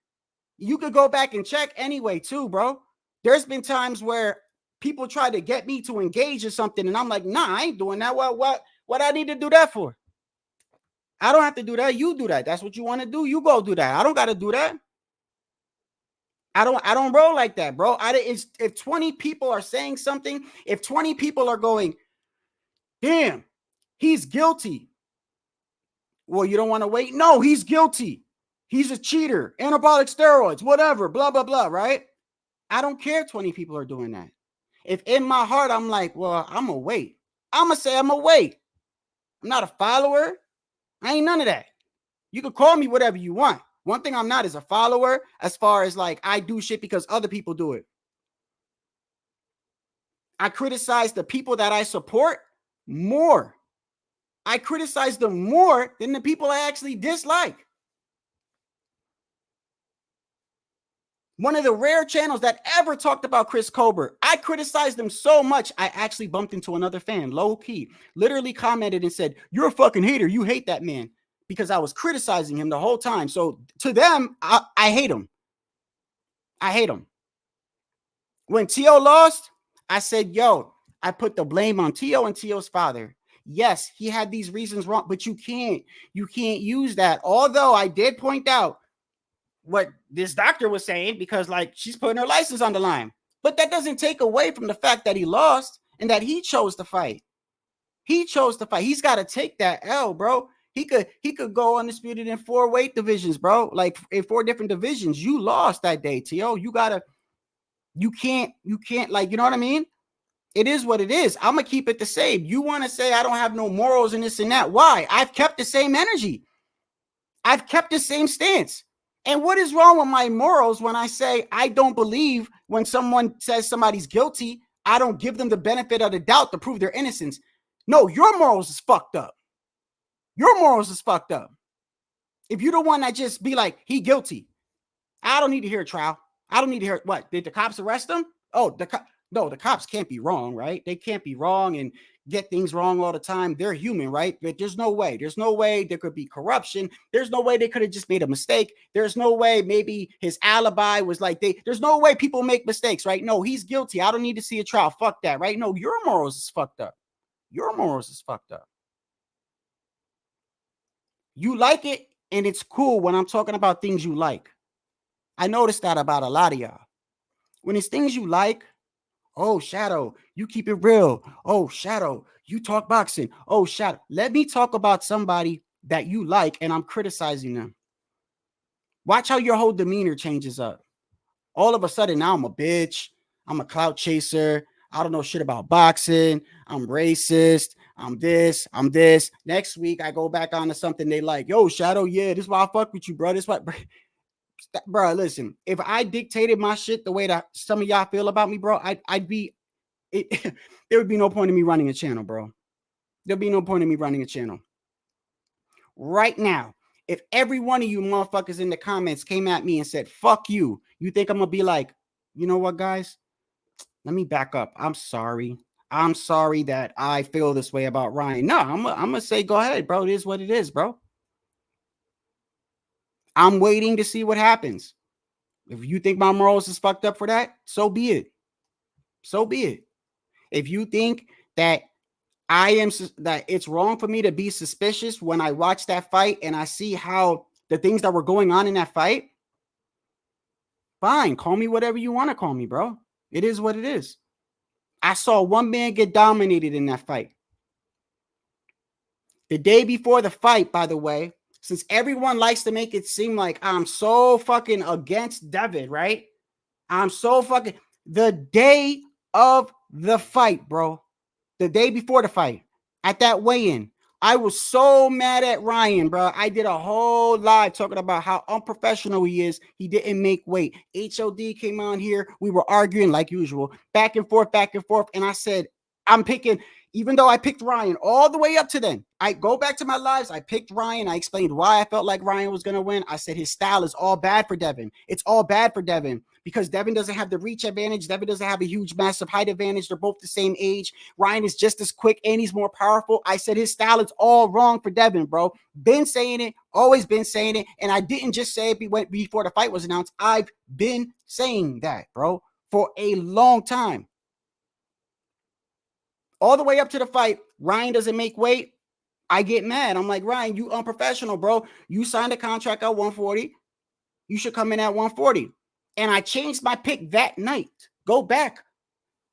You could go back and check anyway, too, bro. There's been times where people try to get me to engage in something, and I'm like, nah, I ain't doing that. What I need to do that for? I don't have to do that. You do that. That's what you want to do. You go do that. I don't got to do that. I don't roll like that, bro. If 20 people are saying something, if 20 people are going, damn, he's guilty. Well, you don't want to wait? No, he's guilty. He's a cheater, anabolic steroids, whatever, blah, blah, blah, right? I don't care 20 people are doing that. If in my heart, I'm like, well, I'm going to wait. I'm going to say I'm going to wait. I'm not a follower. I ain't none of that. You can call me whatever you want. One thing I'm not is a follower, as far as like I do shit because other people do it. I criticize the people that I support more. I criticize them more than the people I actually dislike. One of the rare channels that ever talked about Chris Colbert, I criticized them so much, I actually bumped into another fan, low key, literally commented and said, you're a fucking hater. You hate that man. Because I was criticizing him the whole time. So to them, I hate him. I hate him. When T.O. lost, I said, yo, I put the blame on T.O. and T.O.'s father. Yes, he had these reasons wrong, but you can't use that. Although I did point out what this doctor was saying, because like she's putting her license on the line. But that doesn't take away from the fact that he lost and that he chose to fight. He's got to take that L, bro. He could go undisputed in 4 weight divisions, bro. Like in 4 different divisions. You lost that day, T.O. You can't, like, you know what I mean? It is what it is. I'm going to keep it the same. You want to say I don't have no morals and this and that. Why? I've kept the same energy. I've kept the same stance. And what is wrong with my morals when I say I don't believe when someone says somebody's guilty, I don't give them the benefit of the doubt to prove their innocence? No, your morals is fucked up. Your morals is fucked up. If you're the one that just be like, he guilty, I don't need to hear a trial. I don't need to hear what? Did the cops arrest him? Oh, No, the cops can't be wrong, right? They can't be wrong and get things wrong all the time. They're human, right? But there's no way. There's no way there could be corruption. There's no way they could have just made a mistake. There's no way maybe his alibi was like there's no way people make mistakes, right? No, he's guilty. I don't need to see a trial. Fuck that, right? No, your morals is fucked up. Your morals is fucked up. You like it, and it's cool when I'm talking about things you like. I noticed that about a lot of y'all. When it's things you like, oh, Shadow, you keep it real. Oh, Shadow, you talk boxing. Oh, Shadow. Let me talk about somebody that you like, and I'm criticizing them. Watch how your whole demeanor changes up. All of a sudden, now I'm a bitch. I'm a clout chaser. I don't know shit about boxing. I'm racist. I'm this. I'm this. Next week, I go back on to something they like. Yo, Shadow, yeah, this is why I fuck with you, bro. This what, bro, listen, if I dictated my shit the way that some of y'all feel about me, bro, I'd be, there would be no point in me running a channel, bro. There'd be no point in me running a channel. Right now, if every one of you motherfuckers in the comments came at me and said, fuck you, you think I'm going to be like, you know what, guys? Let me back up. I'm sorry. I'm sorry that I feel this way about Ryan. No, I'm going to say, go ahead, bro. It is what it is, bro. I'm waiting to see what happens. If you think my morals is fucked up for that, so be it. So be it. If you think that that it's wrong for me to be suspicious when I watch that fight and I see how the things that were going on in that fight, fine. Call me whatever you want to call me, bro. It is what it is. I saw one man get dominated in that fight. The day before the fight, by the way, since everyone likes to make it seem like I'm so fucking against Devin, right? I'm so fucking... The day of the fight, bro. The day before the fight, at that weigh-in, I was so mad at Ryan, bro. I did a whole live talking about how unprofessional he is. He didn't make weight. HOD came on here. We were arguing like usual, back and forth. And I said, I'm picking... Even though I picked Ryan all the way up to then, I go back to my lives. I picked Ryan. I explained why I felt like Ryan was going to win. I said his style is all bad for Devin. It's all bad for Devin because Devin doesn't have the reach advantage. Devin doesn't have a huge, massive height advantage. They're both the same age. Ryan is just as quick and he's more powerful. I said his style is all wrong for Devin, bro. Been saying it, always been saying it. And I didn't just say it before the fight was announced. I've been saying that, bro, for a long time. All the way up to the fight, Ryan doesn't make weight. I get mad. I'm like, Ryan, you unprofessional, bro. You signed a contract at 140. You should come in at 140. And I changed my pick that night. Go back.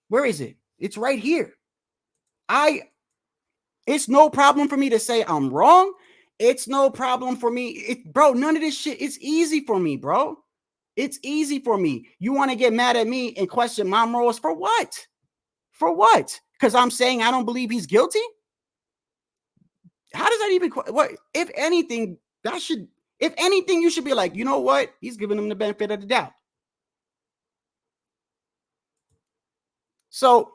Where is it? It's right here. It's no problem for me to say I'm wrong. It's no problem for me. Bro, none of this shit. It's easy for me, bro. It's easy for me. You want to get mad at me and question my morals for what? For what? Because I'm saying I don't believe he's guilty? How does that even... What? If anything, you should be like, you know what? He's giving him the benefit of the doubt. So,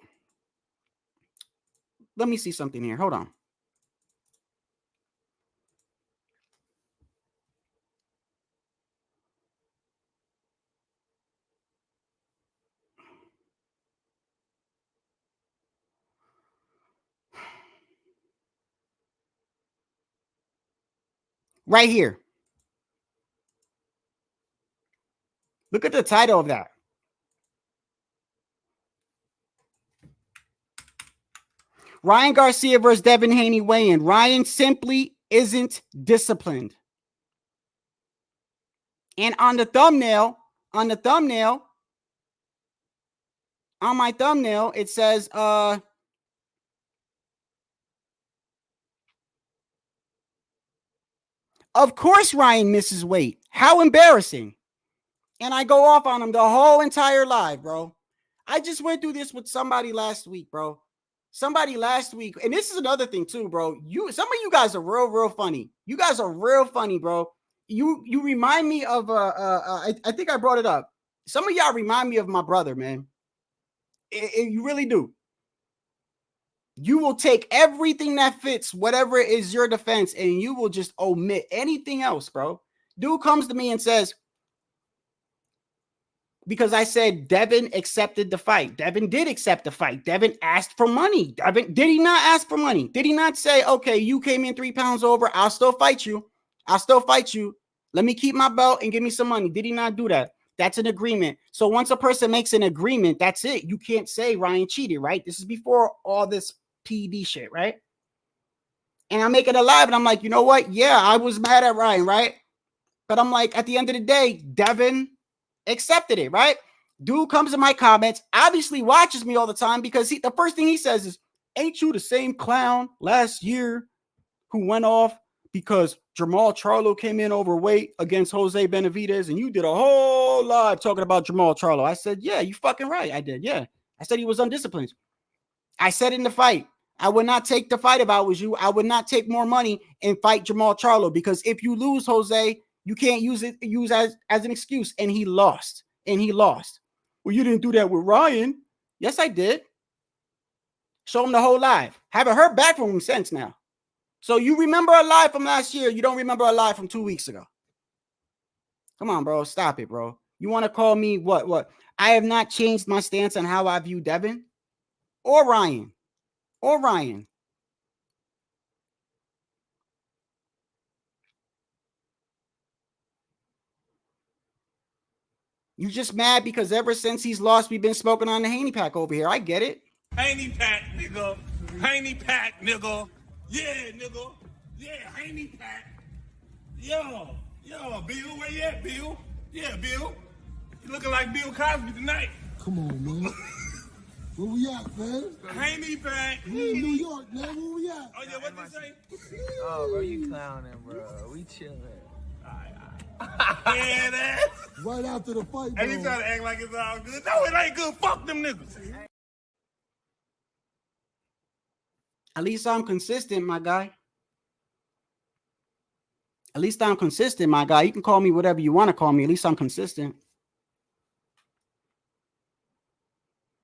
let me see something here. Hold on. Right here. Look at the title of that. Ryan Garcia versus Devin Haney weigh-in. Ryan simply isn't disciplined. And on my thumbnail, it says, of course Ryan misses weight. How embarrassing. And I go off on him the whole entire live, bro. I just went through this with somebody last week, bro. Somebody last week. And this is another thing too, bro. Some of you guys are real funny. You guys are real funny, bro. You remind me of, I think I brought it up. Some of y'all remind me of my brother, man. You really do. You will take everything that fits whatever is your defense and you will just omit anything else, bro. Dude comes to me and says, because I said Devin accepted the fight. Devin did accept the fight. Devin asked for money. Devin, did he not ask for money? Did he not say, okay, you came in 3 pounds over, I'll still fight you. I'll still fight you. Let me keep my belt and give me some money. Did he not do that? That's an agreement. So once a person makes an agreement, that's it. You can't say Ryan cheated, right? This is before all this PED shit, right? And I make it alive, and I'm like, you know what? Yeah, I was mad at Ryan, right? But I'm like, at the end of the day, Devin accepted it, right? Dude comes in my comments, obviously watches me all the time because the first thing he says is, ain't you the same clown last year who went off because Jamal Charlo came in overweight against Jose Benavidez and you did a whole lot talking about Jamal Charlo? I said, yeah, you fucking right. I did. Yeah. I said he was undisciplined. I said in the fight, I would not take the fight if I was you. I would not take more money and fight Jamal Charlo because if you lose, Jose, you can't use as an excuse. And he lost. Well, you didn't do that with Ryan. Yes, I did. Show him the whole live. Haven't heard back from him since now. So you remember a lie from last year. You don't remember a lie from 2 weeks ago. Come on, bro. Stop it, bro. You want to call me what? I have not changed my stance on how I view Devin or Ryan. You just mad because ever since he's lost, we've been smoking on the Haney Pack over here. I get it. Haney Pack, nigga. Haney Pack, nigga. Yeah, nigga. Yeah, Haney Pack. Yo, Bill, where you at, Bill? Yeah, Bill. You looking like Bill Cosby tonight. Come on, man. Where we at, man? Haney Pack. We in New York, man. Where we at? Oh, yeah, what they say? Oh, bro, you clowning, bro. We chilling. Yeah, that. Right after the fight, And you trying to act like it's all good. No, it ain't good. Fuck them niggas. At least I'm consistent, my guy. At least I'm consistent, my guy. You can call me whatever you want to call me. At least I'm consistent.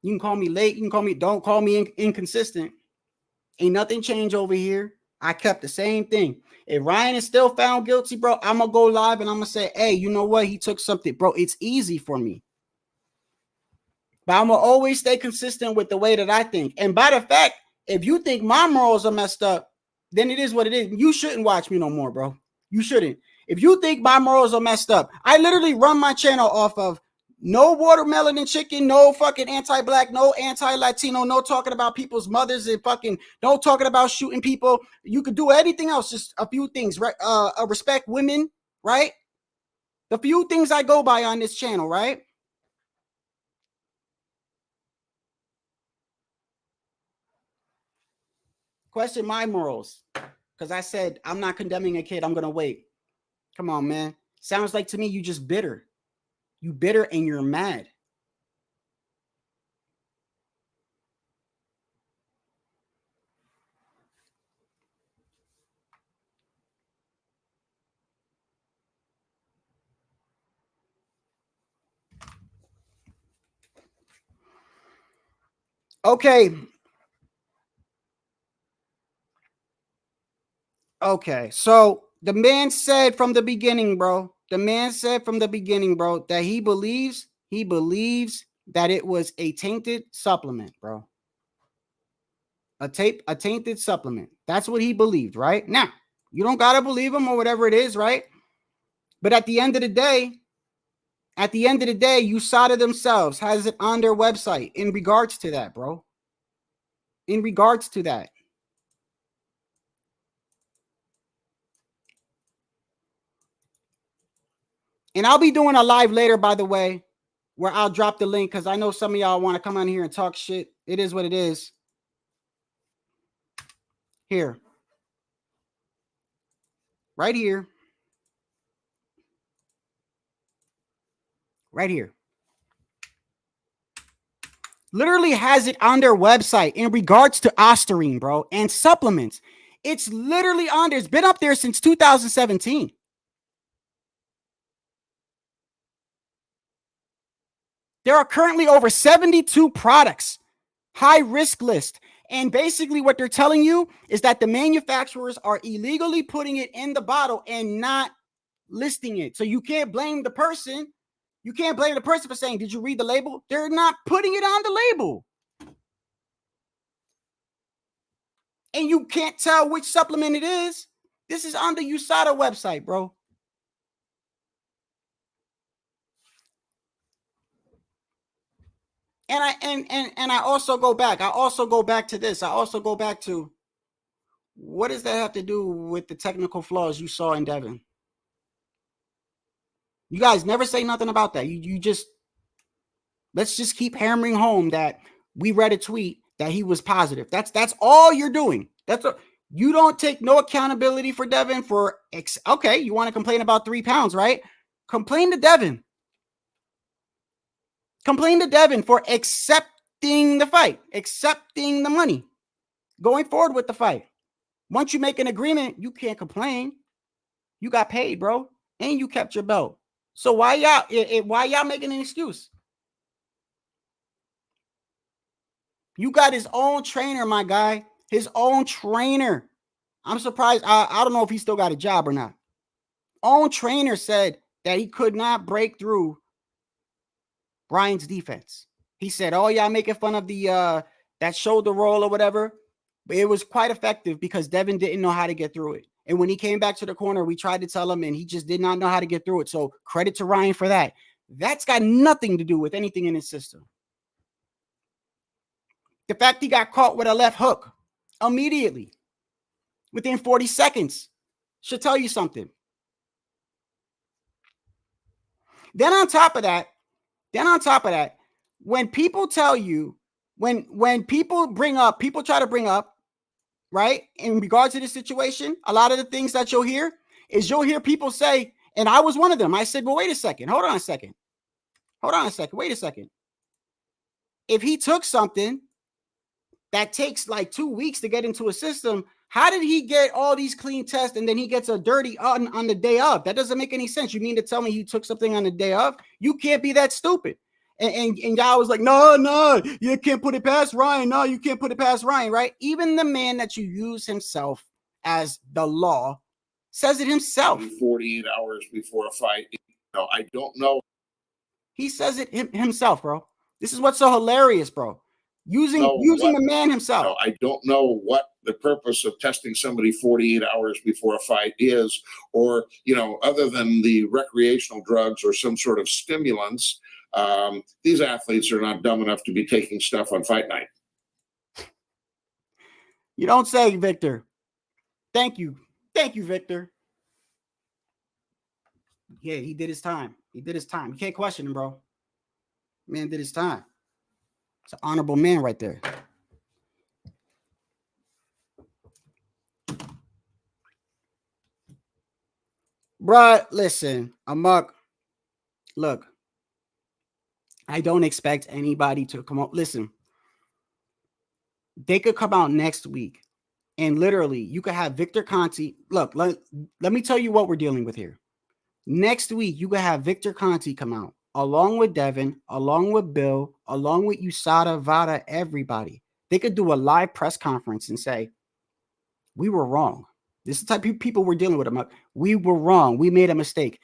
You can call me late. You can call me, don't call me inconsistent. Ain't nothing changed over here. I kept the same thing. If Ryan is still found guilty, bro, I'm going to go live and I'm going to say, hey, you know what? He took something. Bro, it's easy for me. But I'm going to always stay consistent with the way that I think. And by the fact, if you think my morals are messed up, then it is what it is. You shouldn't watch me no more, bro. You shouldn't. If you think my morals are messed up, I literally run my channel off of no watermelon and chicken, no fucking anti-black, no anti-Latino, no talking about people's mothers and fucking no talking about shooting people. You could do anything else, just a few things, right? Respect women, right? The few things I go by on this channel, right? Question my morals. Because I said, I'm not condemning a kid. I'm going to wait. Come on, man. Sounds like to me you just bitter. You bitter and you're mad. Okay. Okay. So the man said from the beginning, bro. The man said from the beginning, bro, that he believes that it was a tainted supplement, bro. A tainted supplement. That's what he believed, right? Now, you don't gotta believe him or whatever it is, right? But at the end of the day, USADA themselves has it on their website in regards to that, bro. In regards to that. And I'll be doing a live later, by the way, where I'll drop the link because I know some of y'all want to come on here and talk shit. It is what it is. Here. Right here. Right here. Literally has it on their website in regards to Ostarine, bro, and supplements. It's literally on there. It's been up there since 2017. There are currently over 72 products, high risk list. And basically what they're telling you is that the manufacturers are illegally putting it in the bottle and not listing it. So you can't blame the person You can't blame the person for saying, did you read the label? They're not putting it on the label. And you can't tell which supplement it is. This is on the USADA website, bro. And I also go back. I also go back to this. I also go back to, what does that have to do with the technical flaws you saw in Devin? You guys never say nothing about that. You just, let's just keep hammering home that we read a tweet that he was positive. That's all you're doing. You don't take no accountability for Devin for okay, you want to complain about 3 pounds, right? Complain to Devin. Complain to Devin for accepting the fight, accepting the money, going forward with the fight. Once you make an agreement, you can't complain. You got paid, bro, and you kept your belt. So why y'all making an excuse? You got his own trainer, my guy. His own trainer. I'm surprised. I don't know if he still got a job or not. Own trainer said that he could not break through Brian's defense. He said, oh, y'all making fun of the that shoulder roll or whatever. But it was quite effective because Devin didn't know how to get through it. And when he came back to the corner, we tried to tell him, and he just did not know how to get through it. So credit to Ryan for that. That's got nothing to do with anything in his system. The fact he got caught with a left hook immediately within 40 seconds should tell you something. Then on top of that, when people tell you, when people try to bring up, right, in regards to this situation, a lot of the things that you'll hear people say, and I was one of them. I said, well, wait a second. Hold on a second. Wait a second. If he took something that takes like 2 weeks to get into a system, how did he get all these clean tests and then he gets a dirty on the day of? That doesn't make any sense. You mean to tell me he took something on the day of? You can't be that stupid. And y'all was like, no, you can't put it past Ryan. No, you can't put it past Ryan, right? Even the man that you use himself as the law says it himself. 48 hours before a fight. I don't know. He says it himself, bro. This is what's so hilarious, bro. Using the man himself. I don't know what the purpose of testing somebody 48 hours before a fight is, or, other than the recreational drugs or some sort of stimulants. These athletes are not dumb enough to be taking stuff on fight night. You don't say, Victor. Thank you, Victor. Yeah, he did his time. You can't question him, bro. Man did his time. It's an honorable man right there. Bruh, listen, Amok, look, I don't expect anybody to come up. Listen, they could come out next week and literally you could have Victor Conti. Look, let me tell you what we're dealing with here. Next week, you could have Victor Conti come out along with Devin, along with Bill, along with USADA, VADA, everybody. They could do a live press conference and say, we were wrong. This is the type of people we're dealing with. We were wrong. We made a mistake.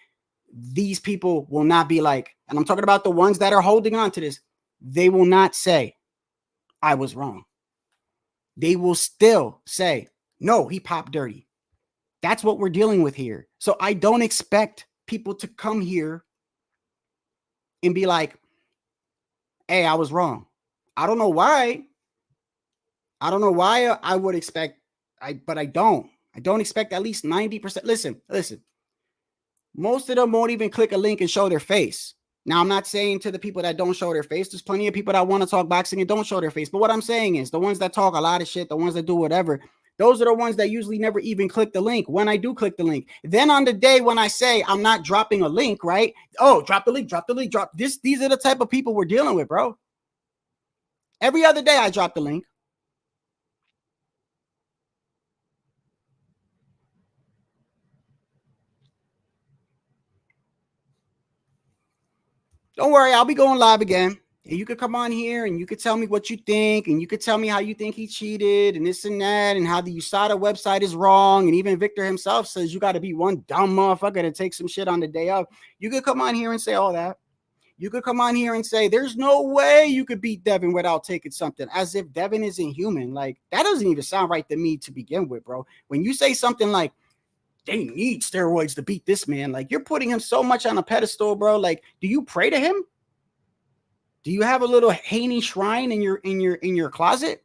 These people will not be like, and I'm talking about the ones that are holding on to this. They will not say, I was wrong. They will still say, no, he popped dirty. That's what we're dealing with here. So I don't expect people to come here and be like, hey, I was wrong. I don't know why. I would expect, but I don't. I don't expect at least 90%. Listen. Most of them won't even click a link and show their face. Now, I'm not saying to the people that don't show their face. There's plenty of people that want to talk boxing and don't show their face. But what I'm saying is the ones that talk a lot of shit, the ones that do whatever, those are the ones that usually never even click the link when I do click the link. Then on the day when I say I'm not dropping a link, right? Oh, drop the link, drop this. These are the type of people we're dealing with, bro. Every other day I drop the link. Don't worry, I'll be going live again. And you could come on here and you could tell me what you think, and you could tell me how you think he cheated and this and that, and how the USADA website is wrong. And even Victor himself says you got to be one dumb motherfucker to take some shit on the day of. You could come on here and say all that. You could come on here and say, there's no way you could beat Devin without taking something, as if Devin isn't human. Like, that doesn't even sound right to me to begin with, bro. When you say something like, they need steroids to beat this man, like, you're putting him so much on a pedestal, bro. Like, do you pray to him? Do you have a little Haney shrine in your closet?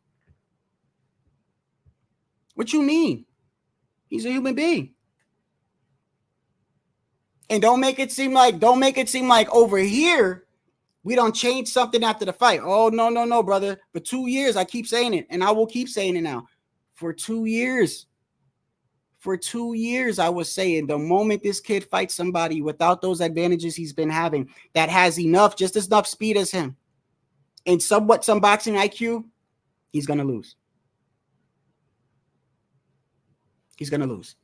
What you mean? He's a human being. And don't make it seem like over here we don't change something after the fight. Oh, no, brother. For 2 years, I keep saying it, and I will keep saying it now. For 2 years, I was saying the moment this kid fights somebody without those advantages he's been having, that has just enough speed as him, and some boxing IQ, he's going to lose. He's going to lose.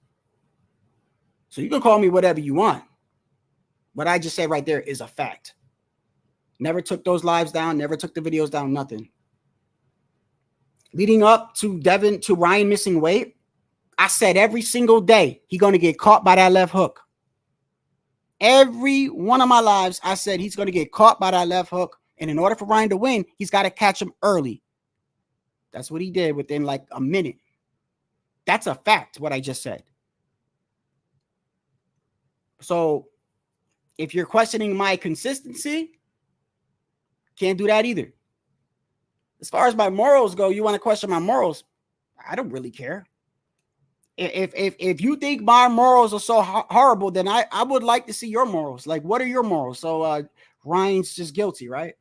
So you can call me whatever you want. What I just said right there is a fact. Never took those lives down, never took the videos down, nothing. Leading up to Ryan missing weight, I said every single day he's going to get caught by that left hook. Every one of my lives, I said he's going to get caught by that left hook. And in order for Ryan to win, he's got to catch him early. That's what he did within like a minute. That's a fact, what I just said. So if you're questioning my consistency, can't do that either. As far as my morals go, you want to question my morals? I don't really care. If you think my morals are so horrible, then I would like to see your morals. Like, what are your morals? So Ryan's just guilty, right?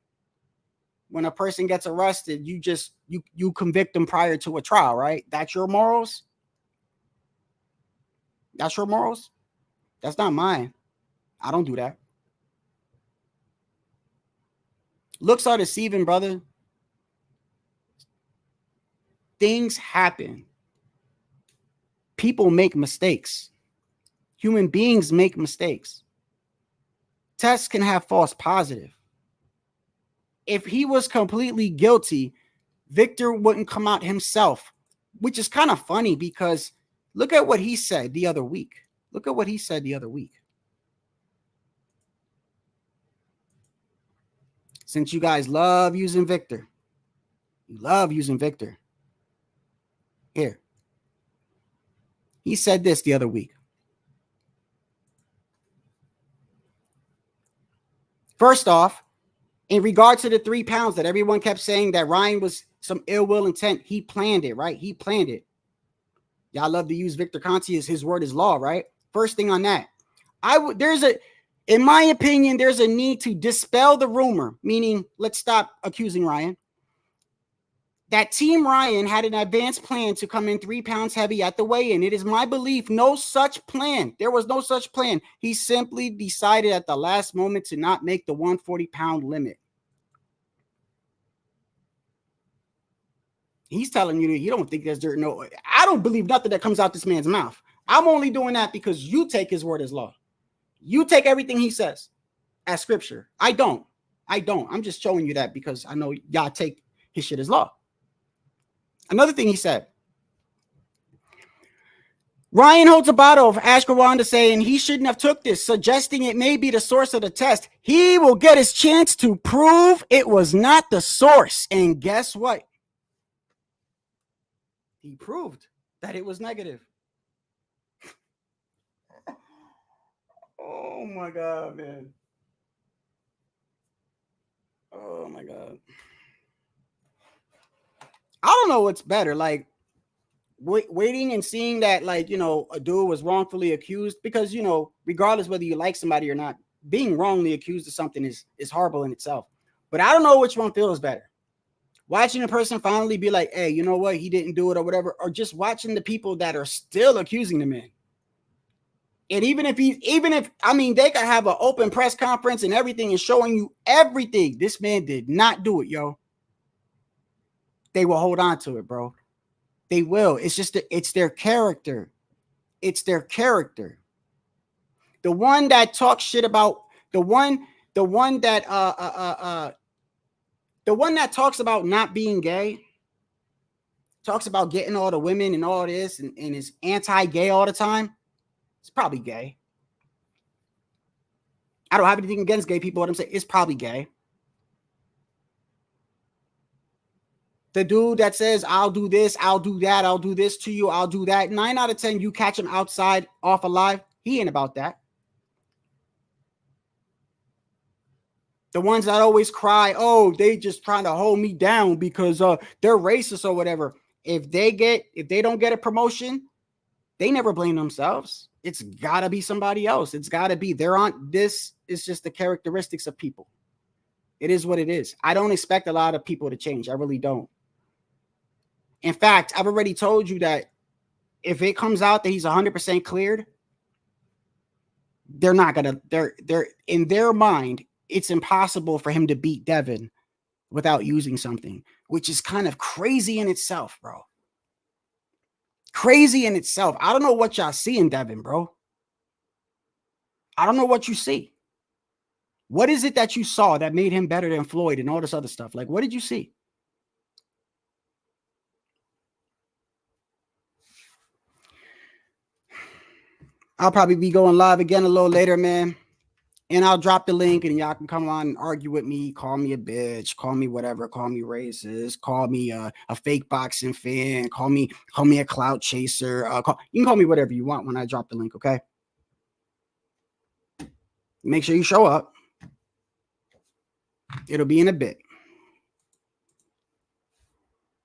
When a person gets arrested, you convict them prior to a trial, right? That's your morals? That's your morals? That's not mine. I don't do that. Looks are deceiving, brother. Things happen. People make mistakes. Human beings make mistakes. Tests can have false positive. If he was completely guilty, Victor wouldn't come out himself, which is kind of funny because look at what he said the other week. Since you guys love using Victor, here. He said this the other week. First off, in regard to the 3 pounds that everyone kept saying that Ryan was some ill will intent, he planned it, right? He planned it. Y'all love to use Victor Conti as his word is law, right? First thing on that, in my opinion, there's a need to dispel the rumor, meaning let's stop accusing Ryan, that Team Ryan had an advanced plan to come in 3 pounds heavy at the weigh-in. It is my belief no such plan. There was no such plan. He simply decided at the last moment to not make the 140-pound limit. He's telling you that you don't think there's dirt. No, I don't believe nothing that comes out this man's mouth. I'm only doing that because you take his word as law. You take everything he says as scripture. I don't. I'm just showing you that because I know y'all take his shit as law. Another thing he said, Ryan holds a bottle of ashwagandha saying he shouldn't have took this, suggesting it may be the source of the test. He will get his chance to prove it was not the source. And guess what? He proved that it was negative. Oh my God, man. Oh my God. I don't know what's better, like waiting and seeing that, like, a dude was wrongfully accused, because, regardless whether you like somebody or not, being wrongly accused of something is horrible in itself. But I don't know which one feels better. Watching a person finally be like, hey, you know what? He didn't do it or whatever, or just watching the people that are still accusing the man. And even if they could have an open press conference and everything and showing you everything, this man did not do it, yo. They will hold on to it, bro. They will. It's just it's their character. It's their character. The one that talks shit about the one that talks about not being gay, talks about getting all the women and all this, and is anti-gay all the time. It's probably gay. I don't have anything against gay people. What I'm saying is probably gay. The dude that says, I'll do this, I'll do that, I'll do this to you, I'll do that. 9 out of 10, you catch him outside, off alive. He ain't about that. The ones that always cry, oh, they just trying to hold me down because they're racist or whatever. If they don't get a promotion, they never blame themselves. It's got to be somebody else. It's got to be. This is just the characteristics of people. It is what it is. I don't expect a lot of people to change. I really don't. In fact, I've already told you that if it comes out that he's 100% cleared, they're not going to, they're in their mind, it's impossible for him to beat Devin without using something, which is kind of crazy in itself, bro. Crazy in itself. I don't know what y'all see in Devin, bro. I don't know what you see. What is it that you saw that made him better than Floyd and all this other stuff? Like, what did you see? I'll probably be going live again a little later, man. And I'll drop the link and y'all can come on and argue with me. Call me a bitch. Call me whatever. Call me racist. Call me a fake boxing fan. Call me a clout chaser. You can call me whatever you want when I drop the link, okay? Make sure you show up. It'll be in a bit.